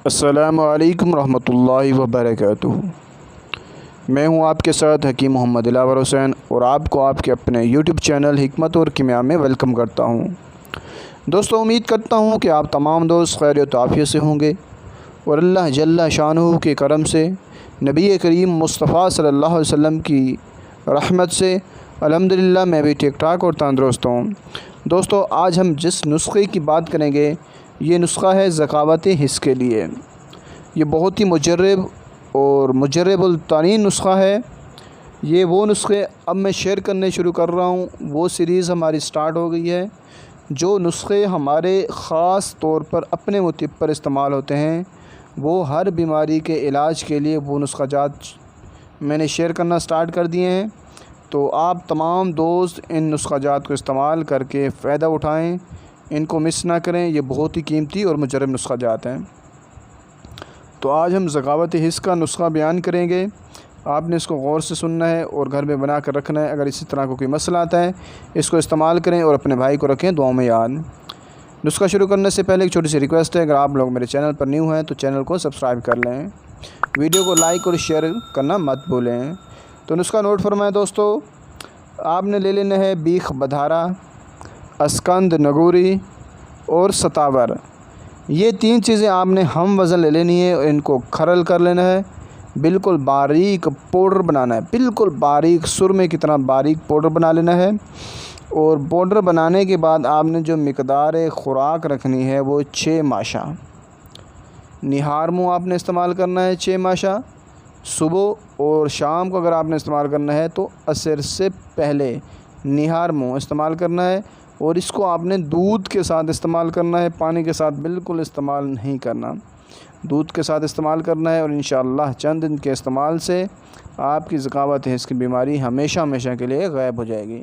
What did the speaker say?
السلام علیکم रहमतुल्लाहि व बरकातुहू। मैं हूं आपके साथ हकीम मोहम्मद दिलावर हुसैन और आपको आपके अपने यूट्यूब चैनल हिकमत और किमिया में वेलकम करता हूं। दोस्तों, उम्मीद करता हूं कि आप तमाम दोस्त खैर व आफियत से होंगे और अल्लाह जल्ला शानुहु के करम से नबी करीम मुस्तफ़ा सल्लल्लाहु अलैहि वसल्लम की रहमत से अल्हम्दुलिल्लाह मैं भी ठीक ठाक और तंदुरुस्त हूँ। दोस्तों, आज हम जिस नुस्खे की बात करेंगे ये नुस्खा है ज़कावत हिस्स के लिए। ये बहुत ही मुजर्रब और मुजर्रबुल तरीन नुस्खा है। ये वो नुस्खे अब मैं शेयर करने शुरू कर रहा हूँ, वो सीरीज़ हमारी स्टार्ट हो गई है। जो नुस्खे हमारे ख़ास तौर पर अपने मुतिब पर इस्तेमाल होते हैं, वो हर बीमारी के इलाज के लिए वो नुस्ख़ाजात मैंने शेयर करना स्टार्ट कर दिए हैं। तो आप तमाम दोस्त इन नुस्ख़ाजात को इस्तेमाल करके फ़ायदा उठाएं, इनको मिस ना करें। ये बहुत ही कीमती और मुजर्रब नुस्ख़ाजात हैं। तो आज हम ज़कावत हिस्स का नुस्खा बयान करेंगे। आपने इसको गौर से सुनना है और घर में बना कर रखना है। अगर इसी तरह को कोई मसला आता है, इसको इस्तेमाल करें और अपने भाई को रखें दुआओं में याद। नुस्खा शुरू करने से पहले एक छोटी सी रिक्वेस्ट है, अगर आप लोग मेरे चैनल पर न्यू हैं तो चैनल को सब्सक्राइब कर लें, वीडियो को लाइक और शेयर करना मत भूलें। तो नुस्खा नोट फरमाएं दोस्तों। आपने ले लेना है बीख बधारा, अस्कंद नगूरी और सतावर। ये तीन चीज़ें आपने हम वज़न ले लेनी है और इनको खरल कर लेना है। बिल्कुल बारीक पाउडर बनाना है, बिल्कुल बारीक सुरमे की तरह बारीक पाउडर बना लेना है। और पाउडर बनाने के बाद आपने जो मिकदार ख़ुराक रखनी है वो 6 माशा निहार मुँह आपने इस्तेमाल करना है। 6 माशा सुबह और शाम को अगर आपने इस्तेमाल करना है तो असर से पहले निहार मुँह इस्तेमाल करना है। और इसको आपने दूध के साथ इस्तेमाल करना है, पानी के साथ बिल्कुल इस्तेमाल नहीं करना, दूध के साथ इस्तेमाल करना है। और इंशाअल्लाह चंद दिन के इस्तेमाल से आपकी ज़कावत हिस्स की बीमारी हमेशा के लिए गायब हो जाएगी।